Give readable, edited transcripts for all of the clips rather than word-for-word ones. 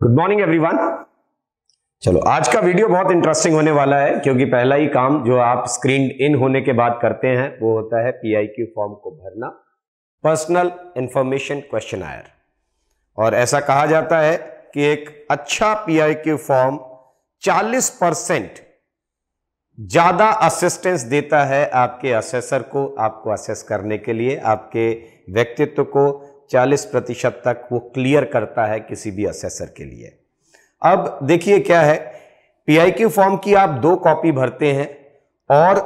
Good morning everyone. चलो आज का वीडियो बहुत इंटरेस्टिंग होने वाला है क्योंकि पहला ही काम जो आप स्क्रीन इन होने के बाद करते हैं वो होता है पीआईक्यू फॉर्म को भरना, पर्सनल इंफॉर्मेशन क्वेश्चनआयर। और ऐसा कहा जाता है कि एक अच्छा पीआईक्यू फॉर्म 40% ज्यादा असिस्टेंस देता है आपके असेसर को, आपको असेस करने के लिए। आपके व्यक्तित्व को 40% तक वो क्लियर करता है किसी भी असेसर के लिए। अब देखिए क्या है, पीआईक्यू फॉर्म की आप 2 कॉपी भरते हैं और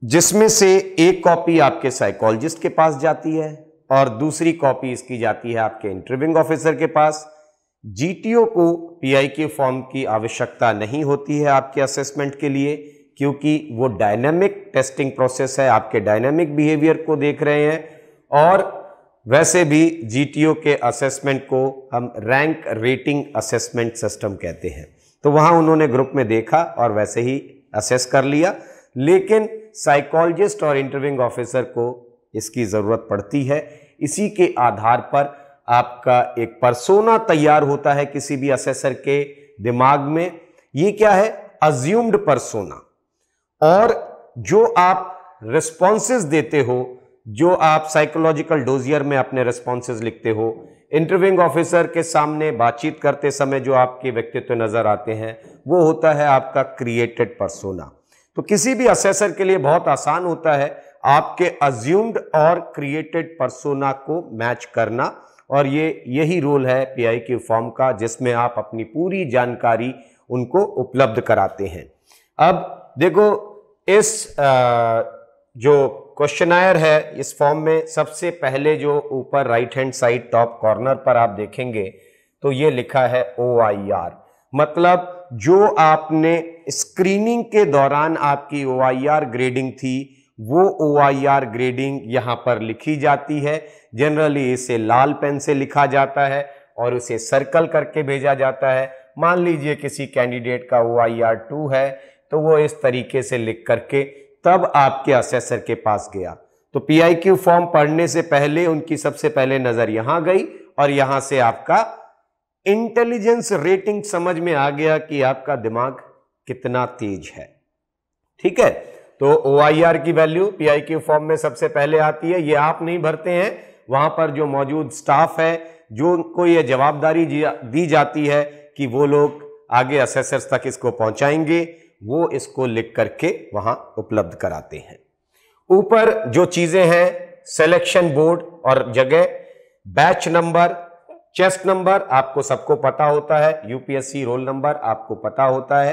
जिसमें से एक कॉपी आपके साइकोलॉजिस्ट के पास जाती है और दूसरी कॉपी इसकी जाती है आपके इंटरव्यूइंग ऑफिसर के पास। जीटीओ को पीआईक्यू फॉर्म की आवश्यकता नहीं होती है आपके असेसमेंट के लिए, क्योंकि वो डायनामिक टेस्टिंग प्रोसेस है, आपके डायनामिक बिहेवियर को देख रहे हैं। और वैसे भी जीटीओ के असेसमेंट को हम रैंक रेटिंग असेसमेंट सिस्टम कहते हैं। तो वहां उन्होंने ग्रुप में देखा और वैसे ही असेस कर लिया, लेकिन साइकोलॉजिस्ट और इंटरव्यूइंग ऑफिसर को इसकी जरूरत पड़ती है। इसी के आधार पर आपका एक पर्सोना तैयार होता है किसी भी असेसर के दिमाग में। ये क्या है? Assumed persona. और जो आप रिस्पॉन्सेज देते हो, जो आप साइकोलॉजिकल डोजियर में अपने रिस्पॉन्सेज लिखते हो, इंटरव्यूइंग ऑफिसर के सामने बातचीत करते समय जो आपके व्यक्तित्व नजर आते हैं, वो होता है आपका क्रिएटेड पर्सोना। तो किसी भी असेसर के लिए बहुत आसान होता है आपके अज्यूम्ड और क्रिएटेड पर्सोना को मैच करना। और यही रोल है पीआईक्यू फॉर्म का, जिसमें आप अपनी पूरी जानकारी उनको उपलब्ध कराते हैं। अब देखो, इस जो क्वेश्चनआयर है, इस फॉर्म में सबसे पहले जो ऊपर right hand side top corner पर आप देखेंगे तो ये लिखा है OIR। मतलब जो आपने स्क्रीनिंग के दौरान आपकी OIR ग्रेडिंग थी, वो OIR ग्रेडिंग यहां पर लिखी जाती है। जनरली इसे लाल पेन से लिखा जाता है और उसे सर्कल करके भेजा जाता है। मान लीजिए किसी कैंडिडेट का OIR 2 है तो वो इस तरीके से लिख करके तब आपके असेसर के पास गया। तो पीआईक्यू फॉर्म पढ़ने से पहले उनकी सबसे पहले नजर यहां गई और यहां से आपका इंटेलिजेंस रेटिंग समझ में आ गया कि आपका दिमाग कितना तेज है। ठीक है, तो OIR की वैल्यू पीआईक्यू फॉर्म में सबसे पहले आती है। ये आप नहीं भरते हैं, वहां पर जो मौजूद स्टाफ है, जो को ये जवाबदारी दी जाती है कि वो लोग आगे असेसर्स तक इसको पहुंचाएंगे, वो इसको लिख करके वहां उपलब्ध कराते हैं। ऊपर जो चीजें हैं, सिलेक्शन बोर्ड और जगह, बैच नंबर, चेस्ट नंबर आपको सबको पता होता है, यूपीएससी रोल नंबर आपको पता होता है।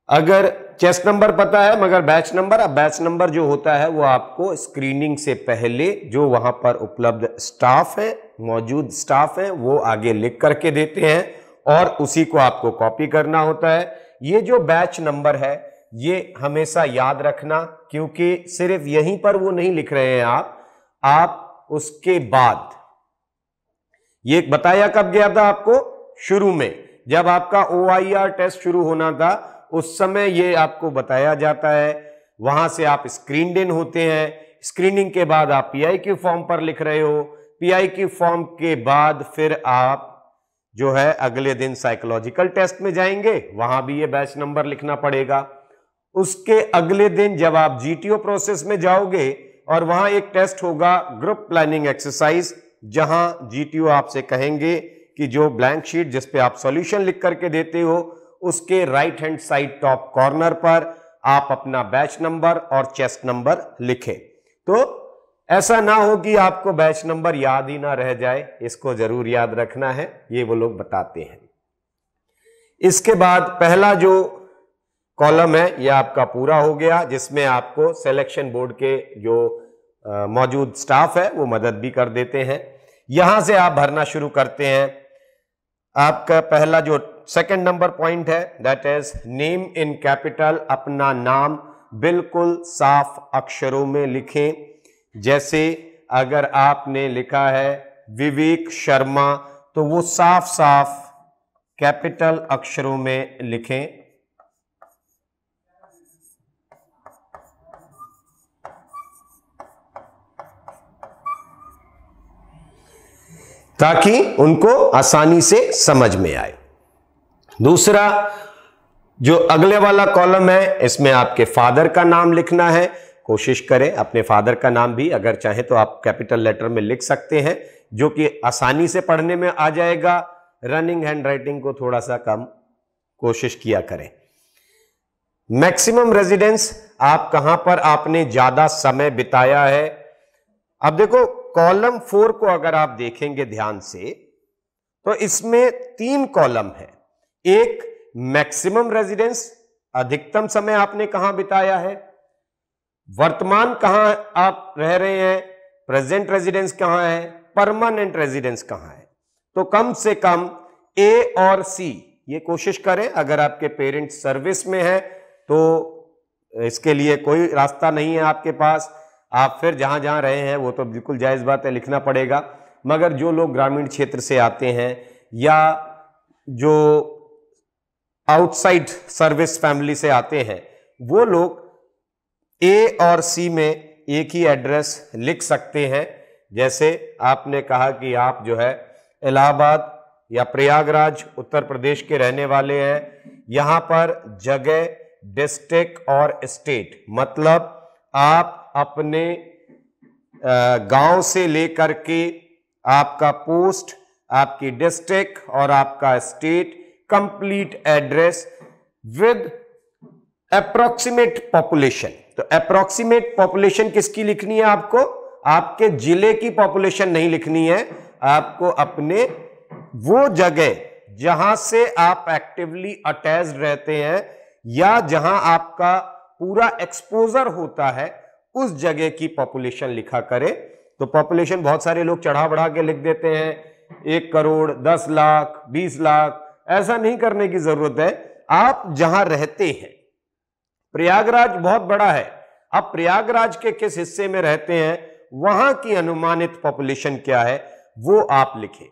अगर चेस्ट नंबर पता है मगर बैच नंबर, अब बैच नंबर जो होता है वो आपको स्क्रीनिंग से पहले जो वहां पर उपलब्ध स्टाफ है, मौजूद स्टाफ है, वो आगे लिख करके देते हैं और उसी को आपको कॉपी करना होता है। ये जो बैच नंबर है ये हमेशा याद रखना, क्योंकि सिर्फ यहीं पर वो नहीं लिख रहे हैं आप उसके बाद, ये बताया कब गया था आपको? शुरू में, जब आपका OIR टेस्ट शुरू होना था उस समय ये आपको बताया जाता है। वहां से आप स्क्रीन्ड इन होते हैं, स्क्रीनिंग के बाद आप पीआईक्यू फॉर्म पर लिख रहे हो, पीआईक्यू फॉर्म के बाद फिर आप जो है अगले दिन साइकोलॉजिकल टेस्ट में जाएंगे, वहां भी ये बैच नंबर लिखना पड़ेगा। उसके अगले दिन जब आप जीटीओ प्रोसेस में जाओगे और वहां एक टेस्ट होगा ग्रुप प्लानिंग एक्सरसाइज, जहां जीटीओ आपसे कहेंगे कि जो ब्लैंक शीट जिस पे आप सॉल्यूशन लिख करके देते हो, उसके right hand side top corner पर आप अपना बैच नंबर और चेस्ट नंबर लिखें। तो ऐसा ना हो कि आपको बैच नंबर याद ही ना रह जाए, इसको जरूर याद रखना है, ये वो लोग बताते हैं। इसके बाद पहला जो कॉलम है यह आपका पूरा हो गया, जिसमें आपको सिलेक्शन बोर्ड के जो मौजूद स्टाफ है वो मदद भी कर देते हैं। यहां से आप भरना शुरू करते हैं। आपका पहला जो सेकंड नंबर पॉइंट है, that is name in capital. अपना नाम बिल्कुल साफ अक्षरों में लिखें। जैसे अगर आपने लिखा है विवेक शर्मा, तो वो साफ साफ कैपिटल अक्षरों में लिखें। ताकि उनको आसानी से समझ में आए। दूसरा जो अगले वाला कॉलम है, इसमें आपके फादर का नाम लिखना है। कोशिश करें अपने फादर का नाम भी अगर चाहें तो आप कैपिटल लेटर में लिख सकते हैं, जो कि आसानी से पढ़ने में आ जाएगा। रनिंग हैंडराइटिंग को थोड़ा सा कम कोशिश किया करें। मैक्सिमम रेजिडेंस, आप कहां पर आपने ज्यादा समय बिताया है। अब देखो कॉलम 4 को अगर आप देखेंगे ध्यान से तो इसमें 3 कॉलम है। एक मैक्सिमम रेजिडेंस, अधिकतम समय आपने कहां बिताया है। वर्तमान कहां आप रह रहे हैं, प्रेजेंट रेजिडेंस कहां है, परमानेंट रेजिडेंस कहां है। तो कम से कम ए और सी ये कोशिश करें। अगर आपके पेरेंट्स सर्विस में है तो इसके लिए कोई रास्ता नहीं है आपके पास, आप फिर जहां जहां रहे हैं वो तो बिल्कुल जायज बात है, लिखना पड़ेगा। मगर जो लोग ग्रामीण क्षेत्र से आते हैं या जो आउटसाइड सर्विस फैमिली से आते हैं, वो लोग ए और सी में एक ही एड्रेस लिख सकते हैं। जैसे आपने कहा कि आप जो है इलाहाबाद या प्रयागराज उत्तर प्रदेश के रहने वाले हैं, यहां पर जगह, डिस्ट्रिक्ट और स्टेट, मतलब आप अपने गांव से लेकर के आपका पोस्ट, आपकी डिस्ट्रिक्ट और आपका state, complete address with approximate population. तो अप्रोक्सीमेट पॉपुलेशन किसकी लिखनी है आपको, आपके जिले की पॉपुलेशन नहीं लिखनी है, आपको अपने वो जगह जहां से आप एक्टिवली अटैच्ड रहते हैं या जहां आपका पूरा एक्सपोजर होता है उस जगह की पॉपुलेशन लिखा करें। तो पॉपुलेशन बहुत सारे लोग चढ़ा बढ़ा के लिख देते हैं, 1 करोड़, 10 लाख, 20 लाख, ऐसा नहीं करने की जरूरत है। आप जहां रहते हैं, प्रयागराज बहुत बड़ा है, आप प्रयागराज के किस हिस्से में रहते हैं, वहां की अनुमानित पॉपुलेशन क्या है वो आप लिखें।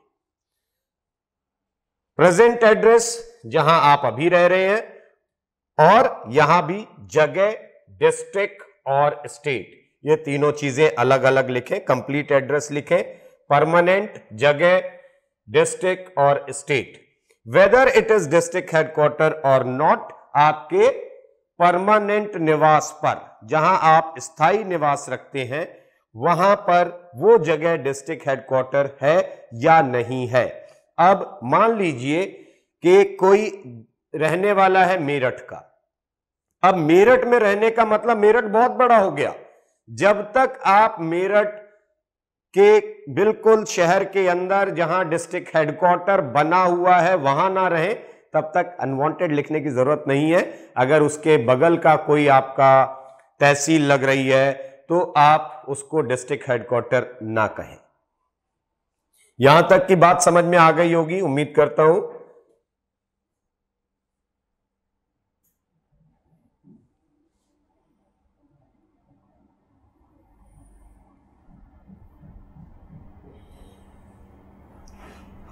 प्रेजेंट एड्रेस जहां आप अभी रह रहे हैं, और यहां भी जगह, डिस्ट्रिक्ट और स्टेट, ये तीनों चीजें अलग अलग लिखें। कंप्लीट एड्रेस लिखें, परमानेंट, जगह, डिस्ट्रिक्ट और state. Whether it is district headquarter और नॉट, आपके परमानेंट निवास पर, जहां आप स्थायी निवास रखते हैं, वहां पर वो जगह डिस्ट्रिक्ट हेडक्वार्टर है या नहीं है। अब मान लीजिए कि कोई रहने वाला है मेरठ का। अब मेरठ में रहने का मतलब मेरठ बहुत बड़ा हो गया। जब तक आप मेरठ के बिल्कुल शहर के अंदर जहां डिस्ट्रिक्ट हेडक्वार्टर बना हुआ है वहां ना रहे, तब तक अनवांटेड लिखने की जरूरत नहीं है। अगर उसके बगल का कोई आपका तहसील लग रही है तो आप उसको डिस्ट्रिक्ट हेडक्वार्टर ना कहें। यहां तक की बात समझ में आ गई होगी, उम्मीद करता हूं।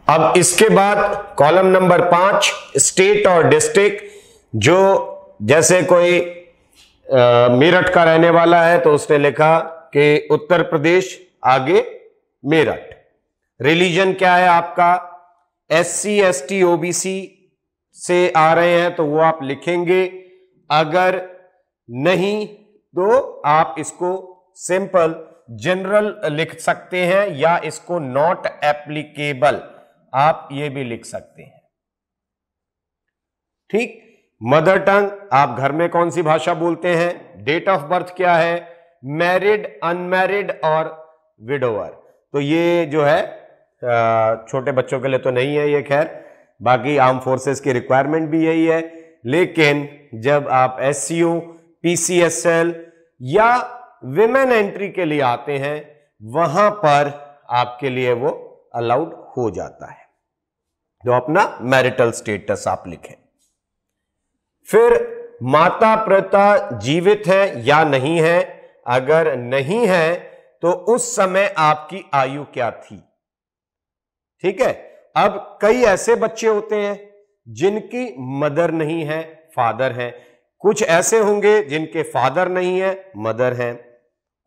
अब इसके बाद कॉलम नंबर 5, स्टेट और डिस्ट्रिक्ट। जो जैसे कोई मेरठ का रहने वाला है तो उसने लिखा कि उत्तर प्रदेश, आगे मेरठ। रिलीजन क्या है आपका, SC ST OBC से आ रहे हैं तो वो आप लिखेंगे। अगर नहीं तो आप इसको सिंपल जनरल लिख सकते हैं या इसको नॉट एप्लीकेबल आप ये भी लिख सकते हैं। ठीक। मदर टंग, आप घर में कौन सी भाषा बोलते हैं। डेट ऑफ बर्थ क्या है, मैरिड, अनमैरिड और विडोवर। तो ये जो है छोटे बच्चों के लिए तो नहीं है ये, खैर बाकी आर्म फोर्सेस की रिक्वायरमेंट भी यही है। लेकिन जब आप SCO, PCSL या विमेन एंट्री के लिए आते हैं वहां पर आपके लिए वो अलाउड हो जाता है। तो अपना मैरिटल स्टेटस आप लिखें। फिर माता पिता जीवित है या नहीं है। अगर नहीं है तो उस समय आपकी आयु क्या थी। ठीक है। अब कई ऐसे बच्चे होते हैं जिनकी मदर नहीं है, फादर है। कुछ ऐसे होंगे जिनके फादर नहीं है, मदर है।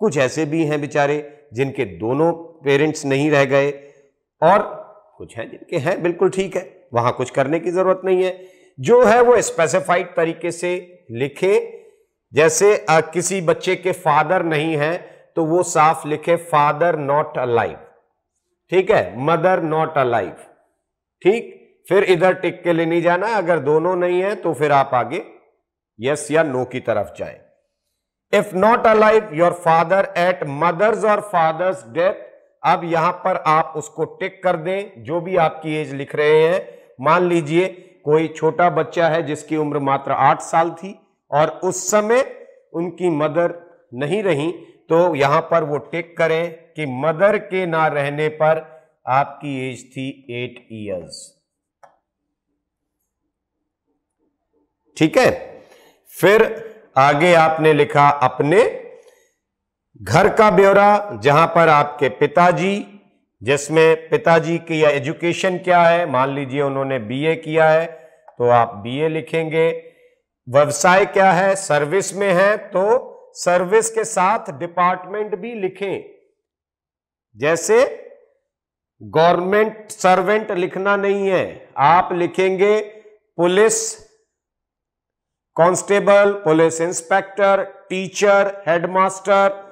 कुछ ऐसे भी हैं बेचारे जिनके दोनों पेरेंट्स नहीं रह गए। और कुछ हैं जिनके हैं, बिल्कुल ठीक है, वहां कुछ करने की जरूरत नहीं है। जो है वो स्पेसिफाइड तरीके से लिखे। जैसे किसी बच्चे के फादर नहीं है तो वो साफ लिखे फादर नॉट अलाइव, ठीक है, मदर नॉट अलाइव, ठीक। फिर इधर टिक के लिए नहीं जाना, अगर दोनों नहीं है तो फिर आप आगे यस या नो की तरफ जाए। If not alive your father at mother's और फादर्स डेथ, अब यहां पर आप उसको टिक कर दें, जो भी आपकी एज लिख रहे हैं। मान लीजिए कोई छोटा बच्चा है जिसकी उम्र मात्र 8 साल थी और उस समय उनकी मदर नहीं रही, तो यहां पर वो टिक करें कि मदर के ना रहने पर आपकी एज थी 8 ईयर्स, ठीक है। फिर आगे आपने लिखा अपने घर का ब्यौरा, जहां पर आपके पिताजी, जिसमें पिताजी की एजुकेशन क्या है, मान लीजिए उन्होंने बीए किया है तो आप बीए लिखेंगे। व्यवसाय क्या है, सर्विस में है तो सर्विस के साथ डिपार्टमेंट भी लिखें। जैसे गवर्नमेंट सर्वेंट लिखना नहीं है, आप लिखेंगे police constable, police inspector, teacher, headmaster,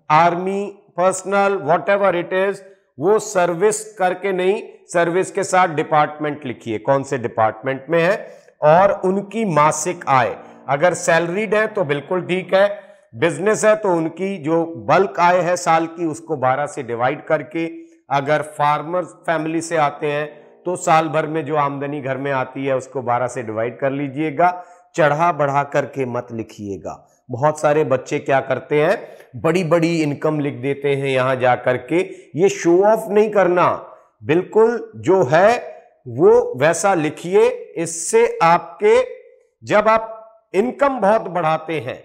army personnel, whatever it is. वो सर्विस करके नहीं, सर्विस के साथ डिपार्टमेंट लिखिए, कौन से डिपार्टमेंट में है, और उनकी मासिक आय। अगर सैलरीड है तो बिल्कुल ठीक है, बिजनेस है तो उनकी जो बल्क आय है साल की उसको 12 से डिवाइड करके, अगर फार्मर फैमिली से आते हैं तो साल भर में जो आमदनी घर में आती है उसको 12 से डिवाइड कर लीजिएगा। चढ़ा बढ़ा करके मत लिखिएगा। बहुत सारे बच्चे क्या करते हैं, बड़ी बड़ी इनकम लिख देते हैं यहां जा करके। ये शो ऑफ नहीं करना, बिल्कुल जो है वो वैसा लिखिए। इससे आपके, जब आप इनकम बहुत बढ़ाते हैं,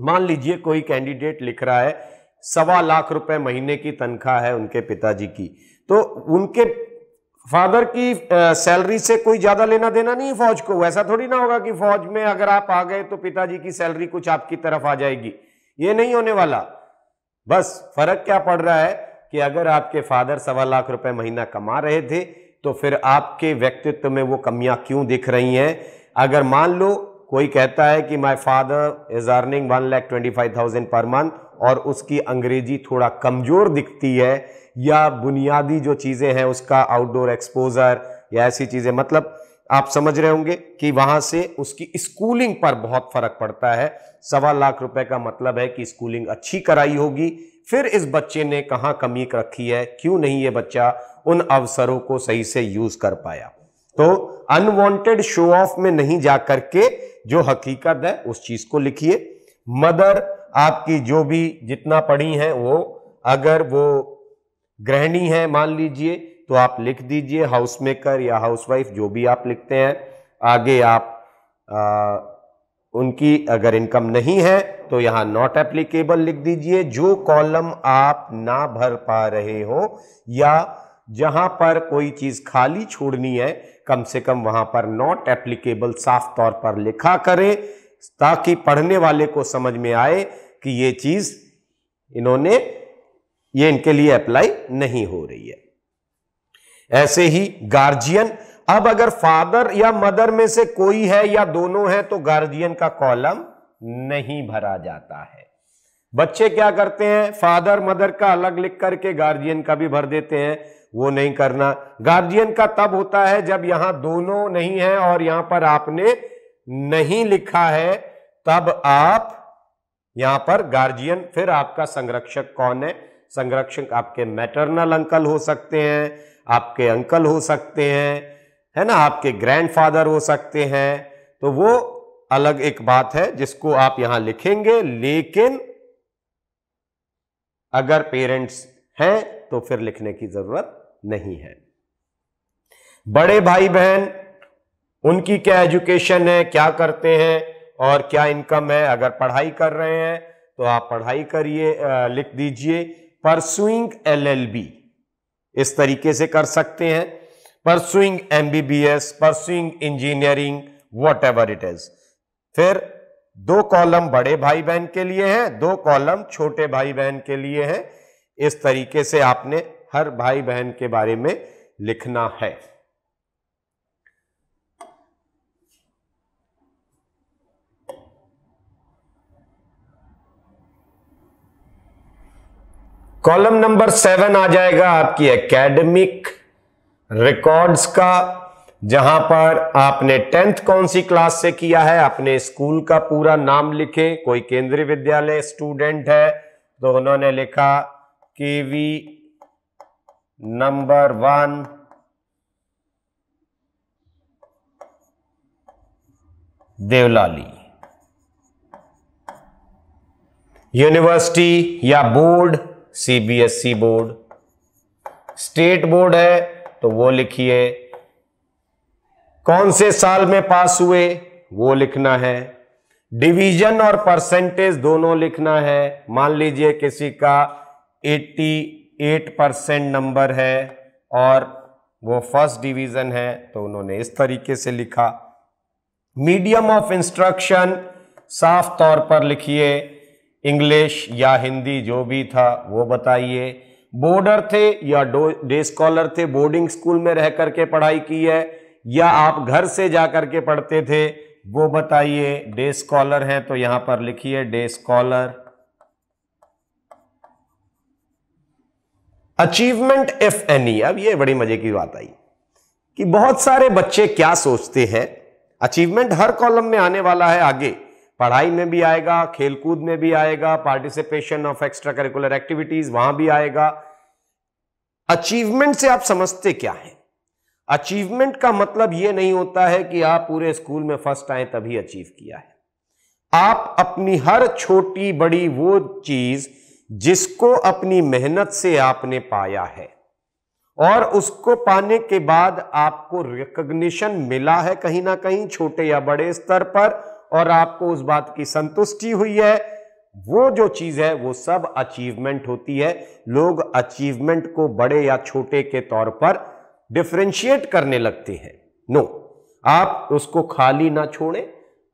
मान लीजिए कोई कैंडिडेट लिख रहा है 1.25 लाख रुपए महीने की तनख्वाह है उनके पिताजी की, तो उनके फादर की सैलरी से कोई ज्यादा लेना देना नहीं फौज को। वैसा थोड़ी ना होगा कि फौज में अगर आप आ गए तो पिताजी की सैलरी कुछ आपकी तरफ आ जाएगी, ये नहीं होने वाला। बस फर्क क्या पड़ रहा है कि अगर आपके फादर 1.25 लाख रुपए महीना कमा रहे थे तो फिर आपके व्यक्तित्व में वो कमियां क्यों दिख रही हैं। अगर मान लो कोई कहता है कि my father is earning 1,25,000 per month और उसकी अंग्रेजी थोड़ा कमजोर दिखती है, या बुनियादी जो चीजें हैं उसका आउटडोर एक्सपोजर या ऐसी चीजें, मतलब आप समझ रहे होंगे कि वहां से उसकी स्कूलिंग पर बहुत फर्क पड़ता है। 1.25 लाख रुपए का मतलब है कि स्कूलिंग अच्छी कराई होगी। फिर इस बच्चे ने कहां कमी रखी है, क्यों नहीं ये बच्चा उन अवसरों को सही से यूज कर पाया। तो अनवांटेड शो ऑफ में नहीं जाकर के जो हकीकत है उस चीज को लिखिए। मदर आपकी जो भी जितना पढ़ी है, वो अगर वो गृहिणी है मान लीजिए तो आप लिख दीजिए हाउस मेकर या हाउसवाइफ, जो भी आप लिखते हैं। आगे आप उनकी अगर इनकम नहीं है तो यहां नॉट एप्लीकेबल लिख दीजिए। जो कॉलम आप ना भर पा रहे हो या जहां पर कोई चीज खाली छोड़नी है, कम से कम वहां पर नॉट एप्लीकेबल साफ तौर पर लिखा करें, ताकि पढ़ने वाले को समझ में आए कि ये चीज ये इनके लिए अप्लाई नहीं हो रही है। ऐसे ही गार्जियन, अब अगर फादर या मदर में से कोई है या दोनों है तो गार्जियन का कॉलम नहीं भरा जाता है। बच्चे क्या करते हैं, फादर मदर का अलग लिख करके गार्जियन का भी भर देते हैं, वो नहीं करना। गार्जियन का तब होता है जब यहां दोनों नहीं है और यहां पर आपने नहीं लिखा है, तब आप यहां पर गार्जियन। फिर आपका संरक्षक कौन है, संरक्षक आपके मैटरनल अंकल हो सकते हैं, आपके अंकल हो सकते हैं, है ना, आपके ग्रैंडफादर हो सकते हैं। तो वो अलग एक बात है जिसको आप यहां लिखेंगे। लेकिन अगर पेरेंट्स हैं तो फिर लिखने की जरूरत नहीं है। बड़े भाई बहन, उनकी क्या एजुकेशन है, क्या करते हैं और क्या इनकम है। अगर पढ़ाई कर रहे हैं तो आप पढ़ाई करिए, लिख दीजिए परसुइंग LLB, इस तरीके से कर सकते हैं, pursuing MBBS, pursuing engineering, what ever it is. फिर 2 कॉलम बड़े भाई बहन के लिए हैं, 2 कॉलम छोटे भाई बहन के लिए हैं। इस तरीके से आपने हर भाई बहन के बारे में लिखना है। कॉलम नंबर 7 आ जाएगा आपकी एकेडमिक रिकॉर्ड्स का, जहां पर आपने 10th कौन सी क्लास से किया है, अपने स्कूल का पूरा नाम लिखें। कोई केंद्रीय विद्यालय स्टूडेंट है तो उन्होंने लिखा केवी नंबर 1 देवलाली। यूनिवर्सिटी या board CBSE board, state board है तो वो लिखिए। कौन से साल में पास हुए वो लिखना है। डिवीजन और परसेंटेज दोनों लिखना है। मान लीजिए किसी का 88% नंबर है और वो फर्स्ट डिवीजन है तो उन्होंने इस तरीके से लिखा। मीडियम ऑफ इंस्ट्रक्शन साफ तौर पर लिखिए, इंग्लिश या हिंदी जो भी था वो बताइए। बोर्डर थे या डे स्कॉलर थे, बोर्डिंग स्कूल में रह करके पढ़ाई की है या आप घर से जा करके पढ़ते थे वो बताइए। डे स्कॉलर हैं तो यहां पर लिखिए day scholar. Achievement if any, अब ये बड़ी मजे की बात आई कि बहुत सारे बच्चे क्या सोचते हैं, अचीवमेंट हर कॉलम में आने वाला है, आगे पढ़ाई में भी आएगा, खेलकूद में भी आएगा, participation of extra curricular activities वहां भी आएगा। अचीवमेंट से आप समझते क्या है? अचीवमेंट का मतलब यह नहीं होता है कि आप पूरे स्कूल में फर्स्ट आए तभी अचीव किया है। आप अपनी हर छोटी बड़ी वो चीज जिसको अपनी मेहनत से आपने पाया है और उसको पाने के बाद आपको रिकॉग्निशन मिला है कहीं ना कहीं, छोटे या बड़े स्तर पर, और आपको उस बात की संतुष्टि हुई है, वो जो चीज है वो सब अचीवमेंट होती है। लोग अचीवमेंट को बड़े या छोटे के तौर पर डिफरेंशिएट करने लगते हैं। नो, आप उसको खाली ना छोड़ें।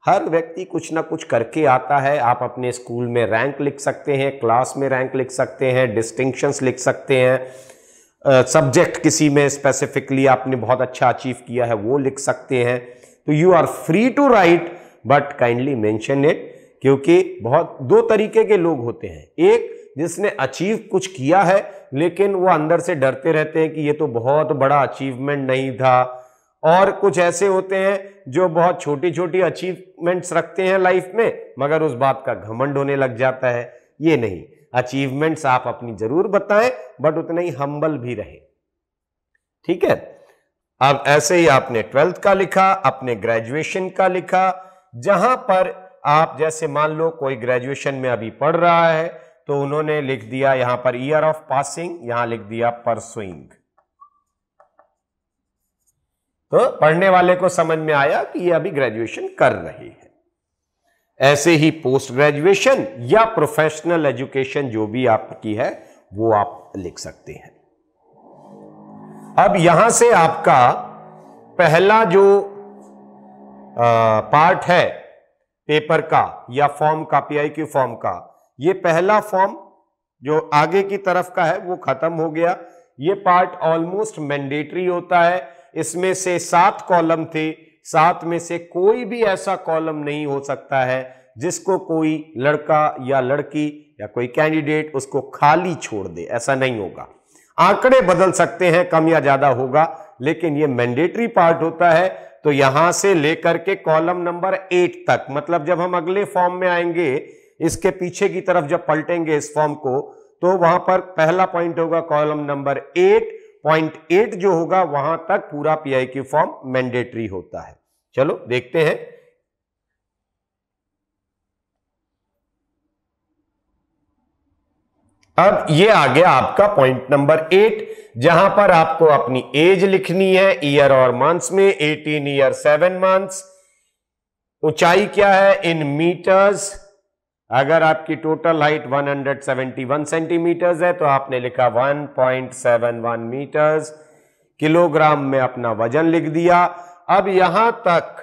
हर व्यक्ति कुछ ना कुछ करके आता है। आप अपने स्कूल में रैंक लिख सकते हैं, क्लास में रैंक लिख सकते हैं, डिस्टिंक्शंस लिख सकते हैं, सब्जेक्ट किसी में स्पेसिफिकली आपने बहुत अच्छा अचीव किया है वो लिख सकते हैं। तो you are free to write but kindly mention it, क्योंकि बहुत दो तरीके के लोग होते हैं। एक जिसने अचीव कुछ किया है लेकिन वो अंदर से डरते रहते हैं कि ये तो बहुत बड़ा अचीवमेंट नहीं था, और कुछ ऐसे होते हैं जो बहुत छोटी छोटी अचीवमेंट्स रखते हैं लाइफ में मगर उस बात का घमंड होने लग जाता है। ये नहीं, अचीवमेंट्स आप अपनी जरूर बताएं बट उतने ही हम्बल भी रहे। ठीक है, अब ऐसे ही आपने 12th का लिखा, अपने ग्रेजुएशन का लिखा, जहां पर आप जैसे मान लो कोई ग्रेजुएशन में अभी पढ़ रहा है तो उन्होंने लिख दिया यहां पर ईयर ऑफ पासिंग, यहां लिख दिया परसुइंग। तो पढ़ने वाले को समझ में आया कि ये अभी ग्रेजुएशन कर रहे हैं। ऐसे ही पोस्ट ग्रेजुएशन या प्रोफेशनल एजुकेशन जो भी आपकी है वो आप लिख सकते हैं। अब यहां से आपका पहला जो पार्ट है पेपर का या फॉर्म का, पीआईक्यू फॉर्म का, ये पहला फॉर्म जो आगे की तरफ का है वो खत्म हो गया। ये पार्ट ऑलमोस्ट मैंडेटरी होता है। इसमें से 7 कॉलम थे, 7 में से कोई भी ऐसा कॉलम नहीं हो सकता है जिसको कोई लड़का या लड़की या कोई कैंडिडेट उसको खाली छोड़ दे, ऐसा नहीं होगा। आंकड़े बदल सकते हैं, कम या ज्यादा होगा, लेकिन ये मैंडेटरी पार्ट होता है। तो यहां से लेकर के कॉलम नंबर 8 तक, मतलब जब हम अगले फॉर्म में आएंगे, इसके पीछे की तरफ जब पलटेंगे इस फॉर्म को, तो वहां पर पहला पॉइंट होगा कॉलम नंबर 8। पॉइंट 8 जो होगा वहां तक पूरा पीआईक्यू फॉर्म मैंडेटरी होता है। चलो देखते हैं। अब ये आ गया आपका पॉइंट नंबर 8, जहां पर आपको अपनी एज लिखनी है ईयर और मंथ्स में। 18 ईयर 7 मंथ्स। ऊंचाई क्या है इन मीटर्स। अगर आपकी टोटल हाइट 171 सेंटीमीटर्स है तो आपने लिखा 1.71 मीटर्स। किलोग्राम में अपना वजन लिख दिया। अब यहां तक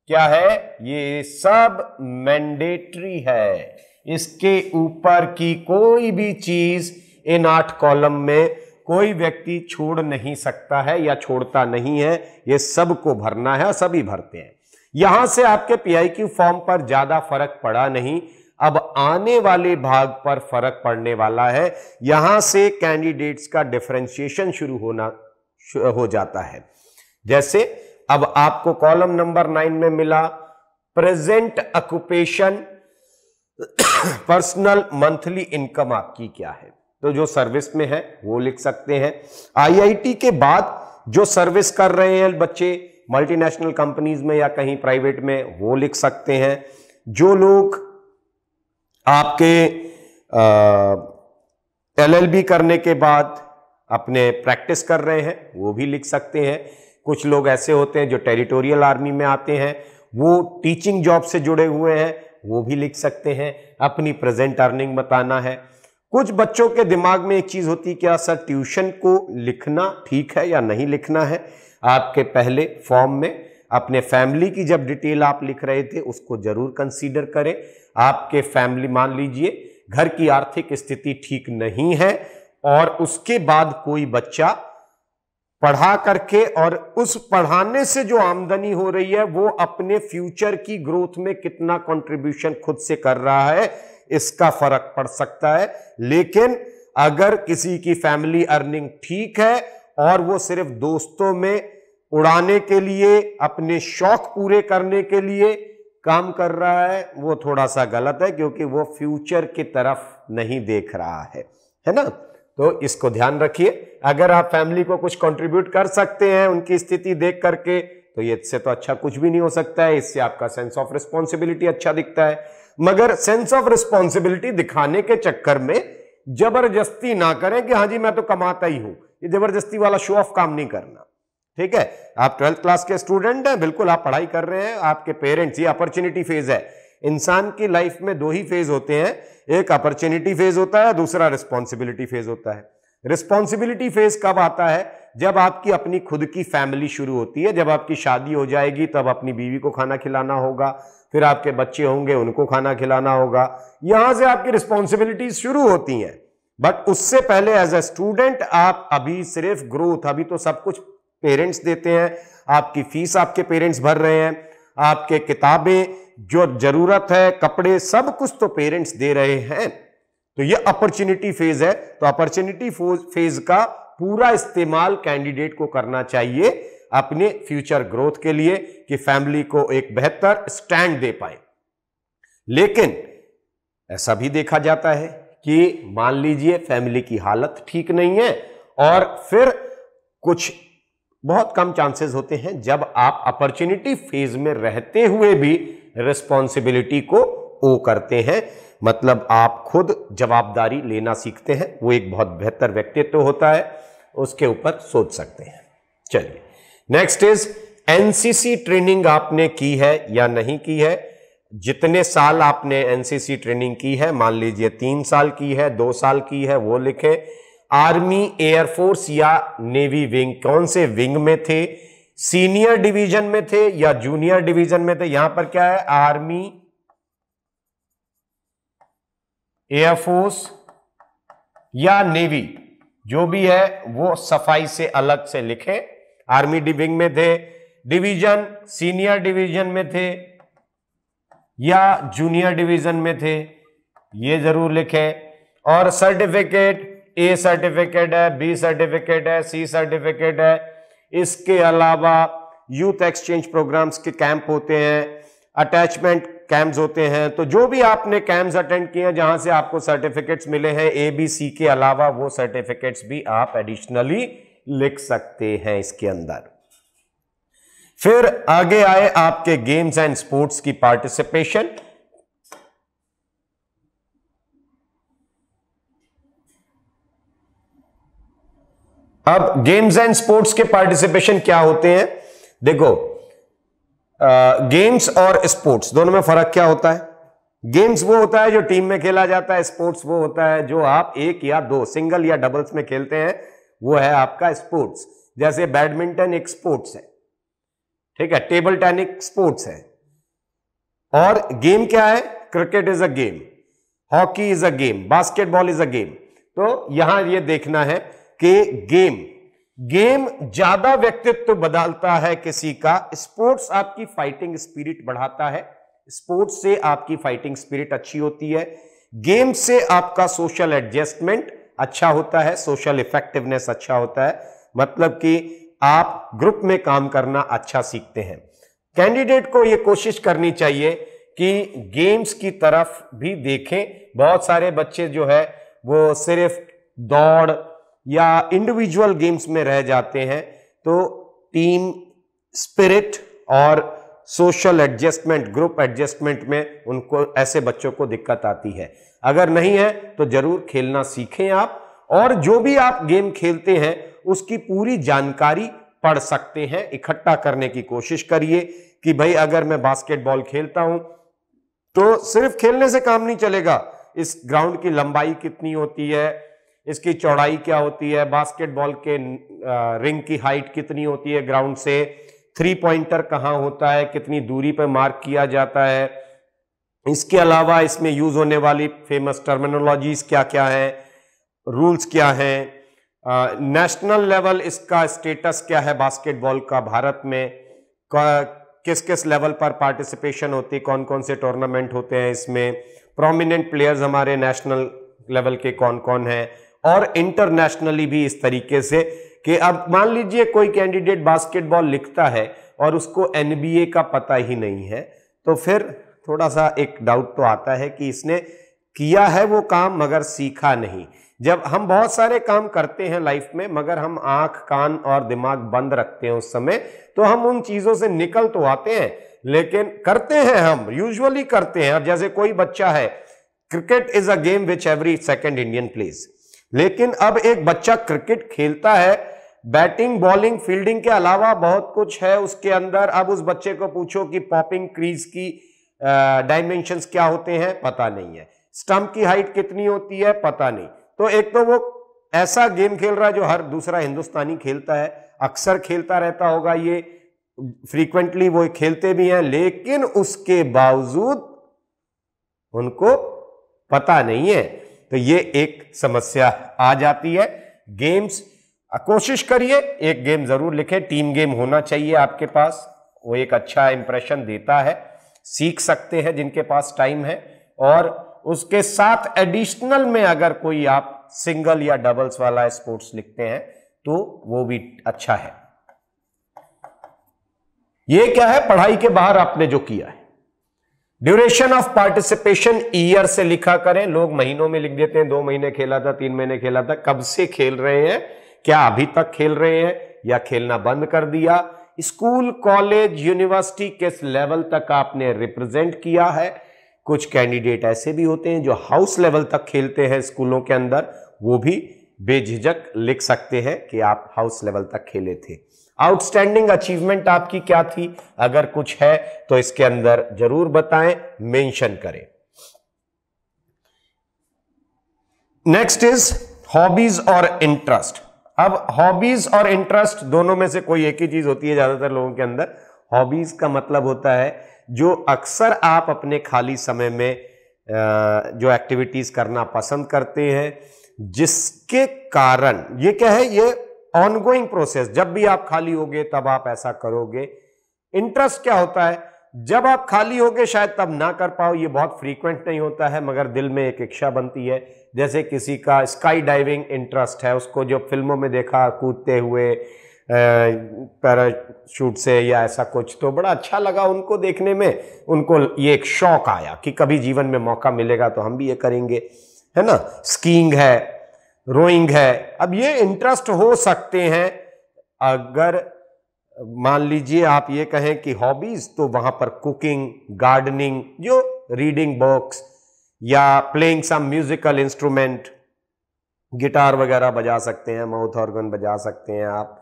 क्या है, ये सब मैंडेटरी है। इसके ऊपर की कोई भी चीज इन 8 कॉलम में कोई व्यक्ति छोड़ नहीं सकता है या छोड़ता नहीं है, ये सबको भरना है और सभी भरते हैं। यहां से आपके PIQ फॉर्म पर ज्यादा फर्क पड़ा नहीं, अब आने वाले भाग पर फर्क पड़ने वाला है। यहां से कैंडिडेट्स का डिफरेंशिएशन शुरू हो जाता है। जैसे अब आपको कॉलम नंबर 9 में मिला present occupation, personal monthly income आपकी क्या है, तो जो सर्विस में है वो लिख सकते हैं। IIT के बाद जो सर्विस कर रहे हैं बच्चे मल्टीनेशनल कंपनीज में या कहीं प्राइवेट में, वो लिख सकते हैं। जो लोग आपके LLB करने के बाद अपने प्रैक्टिस कर रहे हैं वो भी लिख सकते हैं। कुछ लोग ऐसे होते हैं जो टेरिटोरियल आर्मी में आते हैं, वो टीचिंग जॉब से जुड़े हुए हैं, वो भी लिख सकते हैं। अपनी प्रेजेंट अर्निंग बताना है। कुछ बच्चों के दिमाग में एक चीज होती है, क्या सर ट्यूशन को लिखना ठीक है या नहीं लिखना है। आपके पहले फॉर्म में अपने फैमिली की जब डिटेल आप लिख रहे थे उसको जरूर कंसीडर करें। आपके फैमिली, मान लीजिए घर की आर्थिक स्थिति ठीक नहीं है और उसके बाद कोई बच्चा पढ़ा करके और उस पढ़ाने से जो आमदनी हो रही है वो अपने फ्यूचर की ग्रोथ में कितना कंट्रीब्यूशन खुद से कर रहा है, इसका फर्क पड़ सकता है। लेकिन अगर किसी की फैमिली अर्निंग ठीक है और वो सिर्फ दोस्तों में उड़ाने के लिए, अपने शौक पूरे करने के लिए काम कर रहा है, वो थोड़ा सा गलत है, क्योंकि वो फ्यूचर की तरफ नहीं देख रहा है ना। तो इसको ध्यान रखिए। अगर आप फैमिली को कुछ कंट्रीब्यूट कर सकते हैं उनकी स्थिति देख करके, तो ये इससे तो अच्छा कुछ भी नहीं हो सकता है। इससे आपका सेंस ऑफ रिस्पॉन्सिबिलिटी अच्छा दिखता है। मगर सेंस ऑफ रिस्पॉन्सिबिलिटी दिखाने के चक्कर में जबरदस्ती ना करें कि हाँ जी मैं तो कमाता ही हूं, ये जबरदस्ती वाला शो ऑफ काम नहीं करना। ठीक है, आप 12th क्लास के स्टूडेंट हैं, बिल्कुल आप पढ़ाई कर रहे हैं, आपके पेरेंट्स, ये अपॉर्चुनिटी फेज है। इंसान की लाइफ में दो ही फेज होते हैं, एक अपॉर्चुनिटी फेज होता है, दूसरा रिस्पॉन्सिबिलिटी फेज होता है। रिस्पॉन्सिबिलिटी फेज कब आता है? जब आपकी अपनी खुद की फैमिली शुरू होती है, जब आपकी शादी हो जाएगी तब अपनी बीवी को खाना खिलाना होगा, फिर आपके बच्चे होंगे उनको खाना खिलाना होगा, यहां से आपकी रिस्पॉन्सिबिलिटीज शुरू होती हैं। बट उससे पहले एज ए स्टूडेंट आप अभी सिर्फ ग्रोथ, अभी तो सब कुछ पेरेंट्स देते हैं, आपकी फीस आपके पेरेंट्स भर रहे हैं, आपके किताबें जो जरूरत है, कपड़े, सब कुछ तो पेरेंट्स दे रहे हैं। तो ये अपॉर्चुनिटी फेज है। तो अपॉर्चुनिटी फेज का पूरा इस्तेमाल कैंडिडेट को करना चाहिए अपने फ्यूचर ग्रोथ के लिए, कि फैमिली को एक बेहतर स्टैंड दे पाए। लेकिन ऐसा भी देखा जाता है कि मान लीजिए फैमिली की हालत ठीक नहीं है और फिर कुछ बहुत कम चांसेस होते हैं जब आप अपॉर्चुनिटी फेज में रहते हुए भी रिस्पॉन्सिबिलिटी को ओ करते हैं, मतलब आप खुद जवाबदारी लेना सीखते हैं। वो एक बहुत बेहतर व्यक्तित्व होता है, उसके ऊपर सोच सकते हैं। चलिए नेक्स्ट इज एनसीसी ट्रेनिंग आपने की है या नहीं की है। जितने साल आपने एनसीसी ट्रेनिंग की है, मान लीजिए 3 साल की है, 2 साल की है, वो लिखें। आर्मी, एयरफोर्स या नेवी विंग, कौन से विंग में थे? सीनियर डिवीजन में थे या जूनियर डिवीजन में थे? यहां पर क्या है? आर्मी, एयरफोर्स या नेवी, जो भी है वो सफाई से अलग से लिखें। आर्मी विंग में थे, डिवीजन सीनियर डिवीजन में थे या जूनियर डिवीजन में थे, ये जरूर लिखें। और सर्टिफिकेट, ए सर्टिफिकेट है, बी सर्टिफिकेट है, सी सर्टिफिकेट है। इसके अलावा यूथ एक्सचेंज प्रोग्राम्स के कैंप होते हैं, अटैचमेंट कैंप्स होते हैं। तो जो भी आपने कैंप्स अटेंड किए हैं जहां से आपको सर्टिफिकेट्स मिले हैं ए बी सी के अलावा, वो सर्टिफिकेट्स भी आप एडिशनली लिख सकते हैं इसके अंदर। फिर आगे आए आपके गेम्स एंड स्पोर्ट्स की पार्टिसिपेशन। अब गेम्स एंड स्पोर्ट्स के पार्टिसिपेशन क्या होते हैं? देखो, गेम्स और स्पोर्ट्स दोनों में फर्क क्या होता है? गेम्स वो होता है जो टीम में खेला जाता है, स्पोर्ट्स वो होता है जो आप एक या दो, सिंगल या डबल्स में खेलते हैं, वो है आपका स्पोर्ट्स। जैसे बैडमिंटन एक स्पोर्ट्स है, ठीक है, टेबल टेनिस स्पोर्ट्स है। और गेम क्या है? Cricket is a game, hockey is a game, basketball is a game. तो यहां ये देखना है कि गेम ज्यादा व्यक्तित्व बदलता है किसी का। स्पोर्ट्स आपकी फाइटिंग स्पिरिट बढ़ाता है, स्पोर्ट्स से आपकी फाइटिंग स्पिरिट अच्छी होती है। गेम से आपका सोशल एडजस्टमेंट अच्छा होता है, सोशल इफेक्टिवनेस अच्छा होता है, मतलब कि आप ग्रुप में काम करना अच्छा सीखते हैं। कैंडिडेट को यह कोशिश करनी चाहिए कि गेम्स की तरफ भी देखें। बहुत सारे बच्चे जो है वो सिर्फ दौड़ या इंडिविजुअल गेम्स में रह जाते हैं, तो टीम स्पिरिट और सोशल एडजस्टमेंट, ग्रुप एडजस्टमेंट में उनको, ऐसे बच्चों को दिक्कत आती है। अगर नहीं है तो जरूर खेलना सीखें आप, और जो भी आप गेम खेलते हैं उसकी पूरी जानकारी पढ़ सकते हैं, इकट्ठा करने की कोशिश करिए कि भाई अगर मैं बास्केटबॉल खेलता हूं तो सिर्फ खेलने से काम नहीं चलेगा। इस ग्राउंड की लंबाई कितनी होती है, इसकी चौड़ाई क्या होती है, बास्केटबॉल के रिंग की हाइट कितनी होती है ग्राउंड से, 3 पॉइंटर कहां होता है, कितनी दूरी पर मार्क किया जाता है, इसके अलावा इसमें यूज होने वाली फेमस टर्मिनोलॉजीज क्या क्या है, रूल्स क्या हैं, नेशनल लेवल इसका स्टेटस क्या है बास्केटबॉल का भारत में, किस किस लेवल पर पार्टिसिपेशन होती है, कौन कौन से टूर्नामेंट होते हैं इसमें, प्रोमिनेंट प्लेयर्स हमारे नेशनल लेवल के कौन कौन हैं, और इंटरनेशनली भी इस तरीके से कि अब मान लीजिए कोई कैंडिडेट बास्केटबॉल लिखता है और उसको एनबीए का पता ही नहीं है, तो फिर थोड़ा सा एक डाउट तो आता है कि इसने किया है वो काम मगर सीखा नहीं। जब हम बहुत सारे काम करते हैं लाइफ में मगर हम आंख कान और दिमाग बंद रखते हैं उस समय, तो हम उन चीजों से निकल तो आते हैं, लेकिन करते हैं, हम यूजुअली करते हैं। अब जैसे कोई बच्चा है, cricket is a game which every second Indian plays, लेकिन अब एक बच्चा क्रिकेट खेलता है, बैटिंग बॉलिंग फील्डिंग के अलावा बहुत कुछ है उसके अंदर। अब उस बच्चे को पूछो कि पॉपिंग क्रीज की डायमेंशंस क्या होते हैं, पता नहीं है, स्टंप की हाइट कितनी होती है, पता नहीं। तो एक तो वो ऐसा गेम खेल रहा है जो हर दूसरा हिंदुस्तानी खेलता है, अक्सर खेलता रहता होगा, ये फ्रीक्वेंटली वो खेलते भी हैं, लेकिन उसके बावजूद उनको पता नहीं है। तो ये एक समस्या आ जाती है। गेम्स कोशिश करिए, एक गेम जरूर लिखें, टीम गेम होना चाहिए आपके पास, वो एक अच्छा इंप्रेशन देता है, सीख सकते हैं जिनके पास टाइम है। और उसके साथ एडिशनल में अगर कोई आप सिंगल या डबल्स वाला स्पोर्ट्स लिखते हैं तो वो भी अच्छा है। ये क्या है, पढ़ाई के बाहर आपने जो किया है। ड्यूरेशन ऑफ पार्टिसिपेशन ईयर से लिखा करें, लोग महीनों में लिख देते हैं, 2 महीने खेला था, 3 महीने खेला था, कब से खेल रहे हैं, क्या अभी तक खेल रहे हैं या खेलना बंद कर दिया, स्कूल कॉलेज यूनिवर्सिटी किस लेवल तक आपने रिप्रेजेंट किया है। कुछ कैंडिडेट ऐसे भी होते हैं जो हाउस लेवल तक खेलते हैं स्कूलों के अंदर, वो भी बेझिझक लिख सकते हैं कि आप हाउस लेवल तक खेले थे। आउटस्टैंडिंग अचीवमेंट आपकी क्या थी, अगर कुछ है तो इसके अंदर जरूर बताएं, मेंशन करें। नेक्स्ट इज हॉबीज और इंटरेस्ट। अब हॉबीज और इंटरेस्ट दोनों में से कोई एक ही चीज होती है ज्यादातर लोगों के अंदर। हॉबीज का मतलब होता है जो अक्सर आप अपने खाली समय में जो एक्टिविटीज करना पसंद करते हैं, जिसके कारण ये क्या है, ये ऑनगोइंग प्रोसेस, जब भी आप खाली होगे तब आप ऐसा करोगे। इंटरेस्ट क्या होता है, जब आप खाली होगे शायद तब ना कर पाओ, ये बहुत फ्रीक्वेंट नहीं होता है मगर दिल में एक इच्छा बनती है। जैसे किसी का स्काई डाइविंग इंटरेस्ट है, उसको जो फिल्मों में देखा कूदते हुए पैराशूट से या ऐसा कुछ, तो बड़ा अच्छा लगा उनको देखने में, उनको ये एक शौक आया कि कभी जीवन में मौका मिलेगा तो हम भी ये करेंगे, है ना। स्कीइंग है, रोइंग है। अब ये इंटरेस्ट हो सकते हैं। अगर मान लीजिए आप ये कहें कि हॉबीज, तो वहां पर कुकिंग, गार्डनिंग, जो रीडिंग बुक्स या playing some musical instrument, guitar वगैरह बजा सकते हैं, माउथ ऑर्गन बजा सकते हैं आप।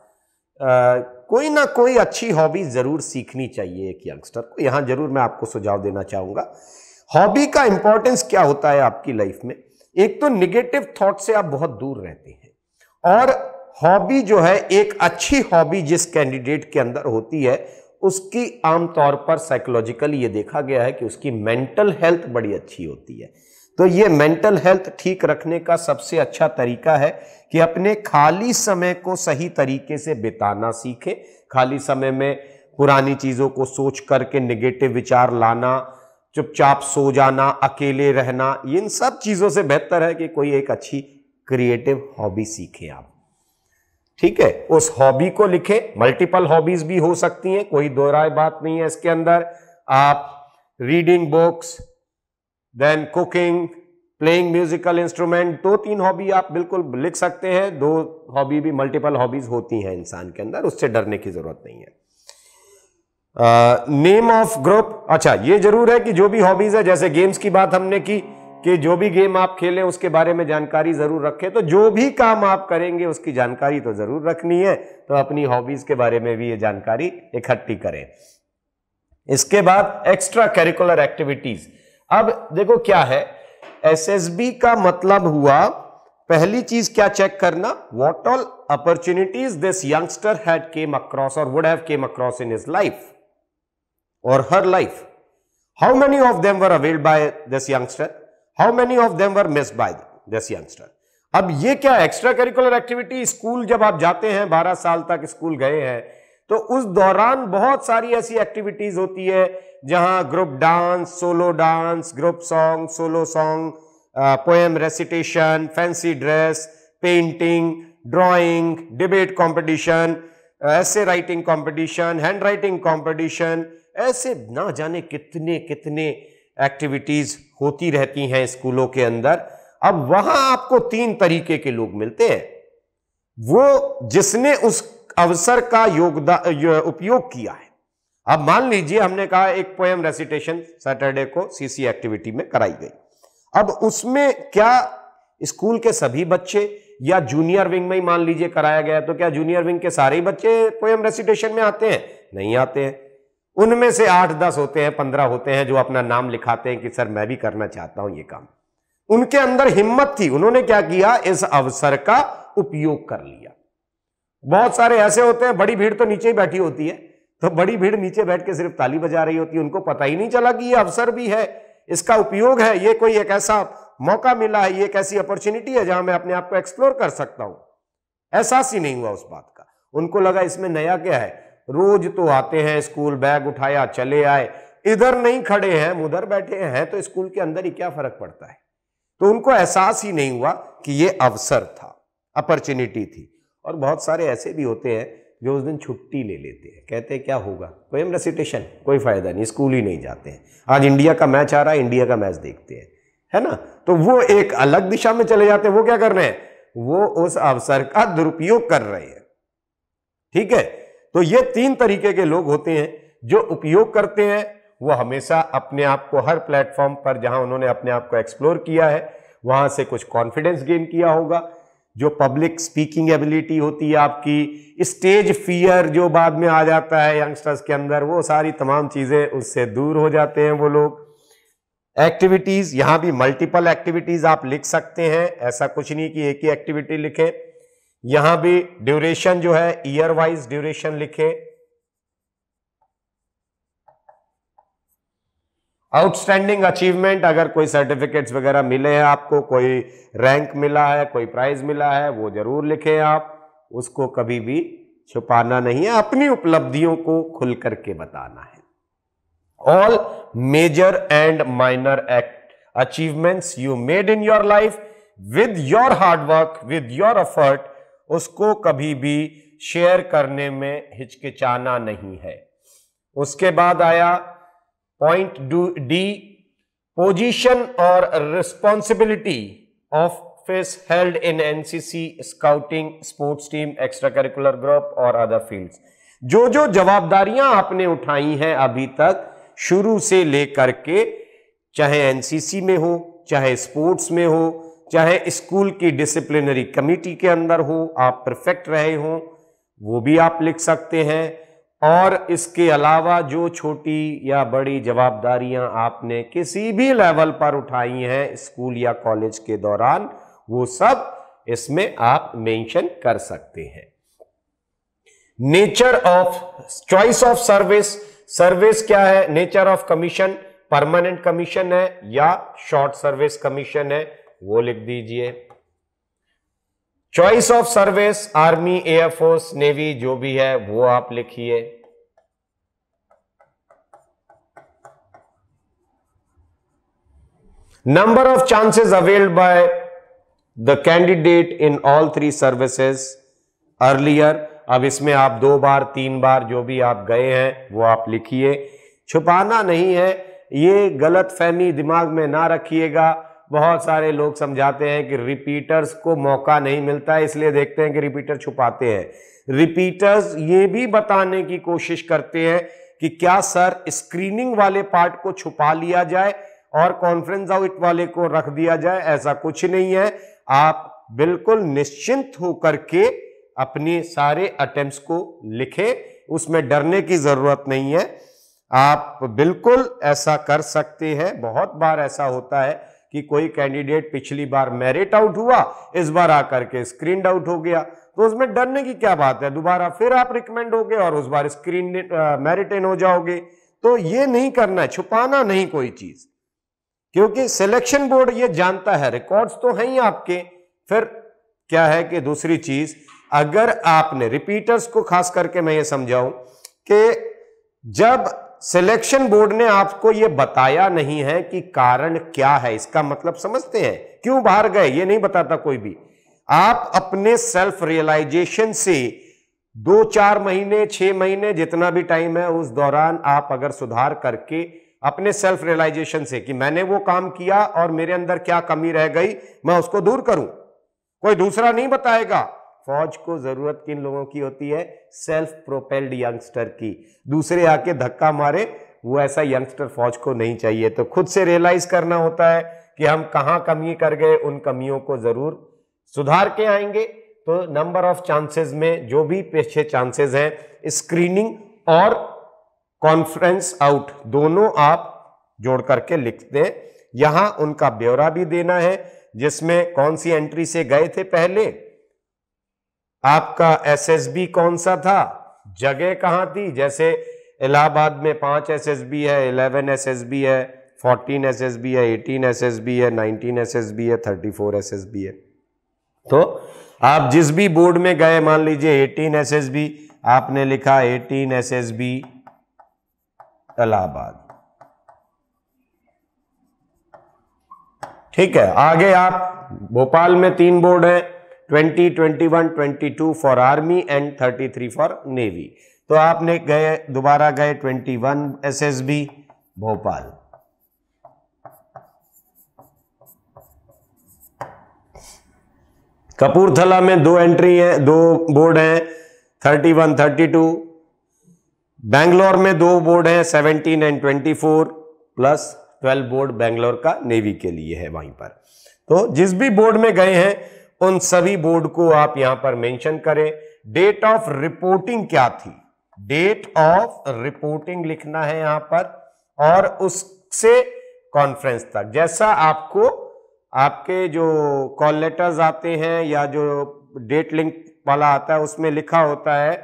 कोई ना कोई अच्छी हॉबी जरूर सीखनी चाहिए एक यंगस्टर को। यहां जरूर मैं आपको सुझाव देना चाहूंगा। हॉबी का इंपॉर्टेंस क्या होता है आपकी लाइफ में, एक तो निगेटिव थॉट से आप बहुत दूर रहते हैं, और हॉबी जो है, एक अच्छी हॉबी जिस कैंडिडेट के अंदर होती है उसकी आमतौर पर साइकोलॉजिकली ये देखा गया है कि उसकी मेंटल हेल्थ बड़ी अच्छी होती है। तो ये मेंटल हेल्थ ठीक रखने का सबसे अच्छा तरीका है कि अपने खाली समय को सही तरीके से बिताना सीखें। खाली समय में पुरानी चीजों को सोच करके नेगेटिव विचार लाना, चुपचाप सो जाना, अकेले रहना, इन सब चीजों से बेहतर है कि कोई एक अच्छी क्रिएटिव हॉबी सीखें आप। ठीक है, उस हॉबी को लिखें। मल्टीपल हॉबीज भी हो सकती हैं, कोई दो राय बात नहीं है इसके अंदर। आप reading books, then cooking, playing musical instrument, 2-3 hobby आप बिल्कुल लिख सकते हैं। 2 हॉबी भी मल्टीपल हॉबीज होती हैं इंसान के अंदर, उससे डरने की जरूरत नहीं है। नेम ऑफ ग्रुप, अच्छा ये जरूर है कि जो भी हॉबीज है, जैसे गेम्स की बात हमने की कि जो भी गेम आप खेलें उसके बारे में जानकारी जरूर रखें, तो जो भी काम आप करेंगे उसकी जानकारी तो जरूर रखनी है, तो अपनी हॉबीज के बारे में भी ये जानकारी इकट्ठी करें। इसके बाद एक्स्ट्रा करिकुलर एक्टिविटीज। अब देखो क्या है, एसएसबी का मतलब हुआ, पहली चीज क्या चेक करना, what all opportunities this youngster had came across और would have came across in his life or her life. How many of them were availed by this youngster? How many of them were missed by this youngster? अब ये क्या extra curricular activity, school जब आप जाते हैं 12 साल तक school गए हैं, तो उस दौरान बहुत सारी ऐसी एक्टिविटीज होती है जहां group dance, solo dance, group song, solo song, poem recitation, fancy dress, painting, drawing, debate competition, ऐसे writing competition, hand writing competition, ऐसे ना जाने कितने कितने एक्टिविटीज होती रहती हैं स्कूलों के अंदर। अब वहां आपको 3 तरीके के लोग मिलते हैं, वो जिसने उस अवसर का उपयोग किया है। अब मान लीजिए हमने कहा एक पोएम रेसिटेशन सैटरडे को सीसी एक्टिविटी में कराई गई, अब उसमें क्या स्कूल के सभी बच्चे या जूनियर विंग में ही मान लीजिए कराया गया, तो क्या जूनियर विंग के सारे ही बच्चे पोएम रेसिटेशन में आते हैं? नहीं आते हैं। उनमें से 8-10 होते हैं, 15 होते हैं जो अपना नाम लिखाते हैं कि सर मैं भी करना चाहता हूं ये काम। उनके अंदर हिम्मत थी, उन्होंने क्या किया, इस अवसर का उपयोग कर लिया। बहुत सारे ऐसे होते हैं, बड़ी भीड़ तो नीचे ही बैठी होती है, तो बड़ी भीड़ नीचे बैठ के सिर्फ ताली बजा रही होती है, उनको पता ही नहीं चला कि ये अवसर भी है, इसका उपयोग है, ये कोई एक ऐसा मौका मिला है, ये एक ऐसी अपॉर्चुनिटी है जहां मैं अपने आप को एक्सप्लोर कर सकता हूं। एहसास ही नहीं हुआ उस बात का, उनको लगा इसमें नया क्या है, रोज तो आते हैं स्कूल, बैग उठाया चले आए, इधर नहीं खड़े हैं उधर बैठे हैं, तो स्कूल के अंदर ही क्या फर्क पड़ता है। तो उनको एहसास ही नहीं हुआ कि ये अवसर था, अपॉर्चुनिटी थी। और बहुत सारे ऐसे भी होते हैं जो उस दिन छुट्टी ले लेते हैं, कहते हैं क्या होगा, पोएम रेसिटेशन, कोई फायदा नहीं, स्कूल ही नहीं जाते हैं। आज इंडिया का मैच आ रहा है, इंडिया का मैच देखते हैं, है ना, तो वो एक अलग दिशा में चले जाते हैं। वो क्या कर रहे हैं, वो उस अवसर का दुरुपयोग कर रहे हैं। ठीक है, तो ये 3 तरीके के लोग होते हैं। जो उपयोग करते हैं वो हमेशा अपने आप को हर प्लेटफॉर्म पर जहां उन्होंने अपने आप को एक्सप्लोर किया है वहां से कुछ कॉन्फिडेंस गेन किया होगा। जो पब्लिक स्पीकिंग एबिलिटी होती है आपकी, स्टेज फियर जो बाद में आ जाता है यंगस्टर्स के अंदर, वो सारी तमाम चीजें उससे दूर हो जाते हैं वो लोग। एक्टिविटीज, यहां भी मल्टीपल एक्टिविटीज आप लिख सकते हैं, ऐसा कुछ नहीं कि एक ही एक्टिविटी लिखें। यहां भी ड्यूरेशन जो है ईयर वाइज ड्यूरेशन लिखें। आउटस्टैंडिंग अचीवमेंट, अगर कोई सर्टिफिकेट्स वगैरह मिले हैं आपको, कोई रैंक मिला है, कोई प्राइज मिला है, वो जरूर लिखें आप, उसको कभी भी छुपाना नहीं है, अपनी उपलब्धियों को खुल करके बताना है। All major and minor achievements you made in your life with your hard work, with your effort, उसको कभी भी शेयर करने में हिचकिचाना नहीं है। उसके बाद आया पॉइंट डी, पोजीशन और responsibility office held in NCC, scouting, sports team, extra curricular group और अदर फील्ड्स। जो जो जवाबदारियां आपने उठाई हैं अभी तक शुरू से लेकर के, चाहे एनसीसी में हो, चाहे स्पोर्ट्स में हो, चाहे स्कूल की डिसिप्लिनरी कमेटी के अंदर हो, आप परफेक्ट रहे हो, वो भी आप लिख सकते हैं। और इसके अलावा जो छोटी या बड़ी जवाबदारियां आपने किसी भी लेवल पर उठाई हैं स्कूल या कॉलेज के दौरान, वो सब इसमें आप मेंशन कर सकते हैं। Nature of choice of service, service क्या है, nature of commission, permanent commission है या शॉर्ट सर्विस कमीशन है, वो लिख दीजिए। Choice of service army, air force, navy जो भी है वो आप लिखिए। Number of chances availed by the candidate in all 3 services earlier. अब इसमें आप 2 बार 3 बार जो भी आप गए हैं वो आप लिखिए, छुपाना नहीं है, ये गलत फहमी दिमाग में ना रखिएगा। बहुत सारे लोग समझाते हैं कि रिपीटर्स को मौका नहीं मिलता है, इसलिए देखते हैं कि रिपीटर छुपाते हैं। रिपीटर्स ये भी बताने की कोशिश करते हैं कि क्या सर स्क्रीनिंग वाले पार्ट को छुपा लिया जाए और कॉन्फ्रेंस आउट वाले को रख दिया जाए, ऐसा कुछ नहीं है। आप बिल्कुल निश्चिंत होकर के अपने सारे अटेम्प्ट्स को लिखें, उसमें डरने की जरूरत नहीं है। आप बिल्कुल ऐसा कर सकते हैं। बहुत बार ऐसा होता है कि कोई कैंडिडेट पिछली बार मेरिट आउट हुआ, इस बार आकर के स्क्रीन आउट हो गया, तो उसमें डरने की क्या बात है, दोबारा फिर आप रिकमेंड होगे और उस बार स्क्रीन मेरिट इन हो जाओगे। तो ये नहीं करना है, छुपाना नहीं कोई चीज, क्योंकि सिलेक्शन बोर्ड ये जानता है, रिकॉर्ड्स तो हैं ही आपके। फिर क्या है कि दूसरी चीज, अगर आपने रिपीटर्स को खास करके मैं ये समझाऊं कि जब सिलेक्शन बोर्ड ने आपको यह बताया नहीं है कि कारण क्या है, इसका मतलब समझते हैं, क्यों बाहर गए ये नहीं बताता कोई भी। आप अपने सेल्फ रियलाइजेशन से 2-4 महीने 6 महीने जितना भी टाइम है उस दौरान आप अगर सुधार करके अपने सेल्फ रियलाइजेशन से कि मैंने वो काम किया और मेरे अंदर क्या कमी रह गई मैं उसको दूर करूं, कोई दूसरा नहीं बताएगा। फौज को जरूरत किन लोगों की होती है, सेल्फ प्रोपेल्ड यंगस्टर की, दूसरे आके धक्का मारे, वो ऐसा यंगस्टर फौज को नहीं चाहिए। तो खुद से रियलाइज करना होता है कि हम कहां कमी कर गए, उन कमियों को जरूर सुधार के आएंगे। तो नंबर ऑफ चांसेस में जो भी पीछे चांसेस हैं, स्क्रीनिंग और कॉन्फ्रेंस आउट दोनों आप जोड़ करके लिख दें। यहां उनका ब्यौरा भी देना है, जिसमें कौन सी एंट्री से गए थे पहले, आपका एसएसबी कौन सा था, जगह कहां थी, जैसे इलाहाबाद में 5 एसएसबी है, 11 एसएसबी है, 14 एसएसबी है, 18 एसएसबी है, 19 एसएसबी है, 34 एसएसबी है। तो आप जिस भी बोर्ड में गए, मान लीजिए 18 एसएसबी, आपने लिखा 18 एसएसबी इलाहाबाद, ठीक है। आगे आप भोपाल में 3 बोर्ड हैं, 20, 21, 22 for army and 33 for navy. तो आपने गए, दोबारा गए 21 एसएसबी भोपाल। कपूरथला में 2 एंट्री है, 2 बोर्ड हैं, 31, 32। बेंगलोर में 2 बोर्ड हैं, 17 एंड 24 प्लस 12 बोर्ड बेंगलोर का नेवी के लिए है वहीं पर। तो जिस भी बोर्ड में गए हैं उन सभी बोर्ड को आप यहां पर मेंशन करें। डेट ऑफ रिपोर्टिंग क्या थी, डेट ऑफ रिपोर्टिंग लिखना है यहां पर, और उससे कॉन्फ्रेंस तक, जैसा आपको आपके जो कॉल लेटर्स आते हैं या जो डेट लिंक वाला आता है उसमें लिखा होता है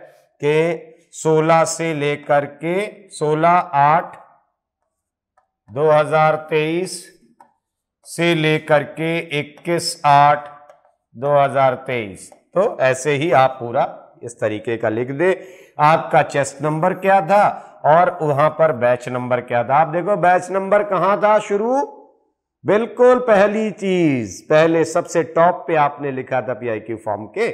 कि 16 से लेकर के 16/8/2023 से लेकर के 21/8/2023। तो ऐसे ही आप पूरा इस तरीके का लिख दे। आपका चेस्ट नंबर क्या था और वहां पर बैच नंबर क्या था। आप देखो बैच नंबर कहां था, शुरू बिल्कुल पहली चीज, पहले सबसे टॉप पे आपने लिखा था पीआईक्यू फॉर्म के,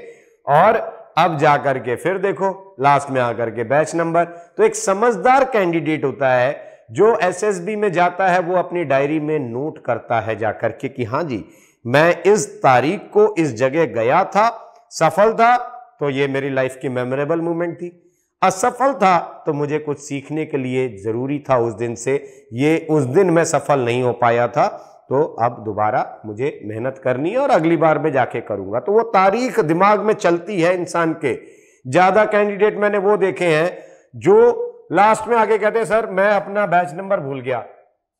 और अब जाकर के फिर देखो लास्ट में आकर के बैच नंबर। तो एक समझदार कैंडिडेट होता है जो एसएसबी में जाता है, वो अपनी डायरी में नोट करता है जाकर के कि हाँ जी मैं इस तारीख को इस जगह गया था, सफल था तो ये मेरी लाइफ की मेमोरेबल मोमेंट थी, असफल था तो मुझे कुछ सीखने के लिए जरूरी था उस दिन से, ये उस दिन मैं सफल नहीं हो पाया था, तो अब दोबारा मुझे मेहनत करनी है और अगली बार में जाके करूंगा। तो वो तारीख दिमाग में चलती है इंसान के। ज्यादा कैंडिडेट मैंने वो देखे हैं जो लास्ट में आके कहते हैं सर मैं अपना बैच नंबर भूल गया,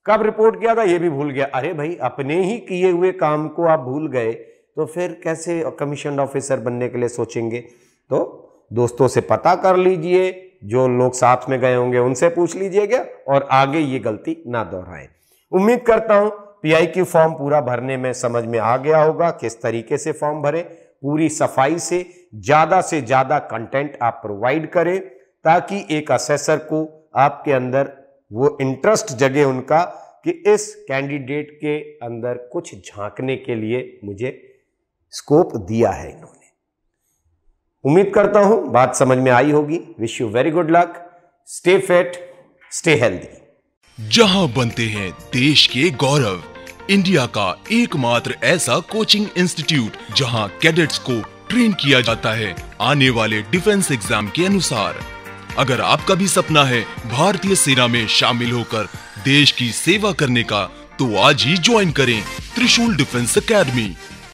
कब रिपोर्ट किया था ये भी भूल गया। अरे भाई अपने ही किए हुए काम को आप भूल गए तो फिर कैसे कमीशन ऑफिसर बनने के लिए सोचेंगे। तो दोस्तों से पता कर लीजिए, जो लोग साथ में गए होंगे उनसे पूछ लीजिएगा और आगे ये गलती ना दोहराएं। उम्मीद करता हूं PIQ फॉर्म पूरा भरने में समझ में आ गया होगा, किस तरीके से फॉर्म भरें, पूरी सफाई से ज्यादा कंटेंट आप प्रोवाइड करें ताकि एक असेसर को आपके अंदर वो इंटरेस्ट जगे उनका कि इस कैंडिडेट के अंदर कुछ झांकने के लिए मुझे स्कोप दिया है इन्होंने। उम्मीद करता हूं बात समझ में आई होगी। Wish you very good luck, stay fit, stay healthy. जहां बनते हैं देश के गौरव, इंडिया का एकमात्र ऐसा कोचिंग इंस्टीट्यूट जहां कैडेट्स को ट्रेन किया जाता है आने वाले डिफेंस एग्जाम के अनुसार। अगर आपका भी सपना है भारतीय सेना में शामिल होकर देश की सेवा करने का, तो आज ही ज्वाइन करें त्रिशूल डिफेंस एकेडमी।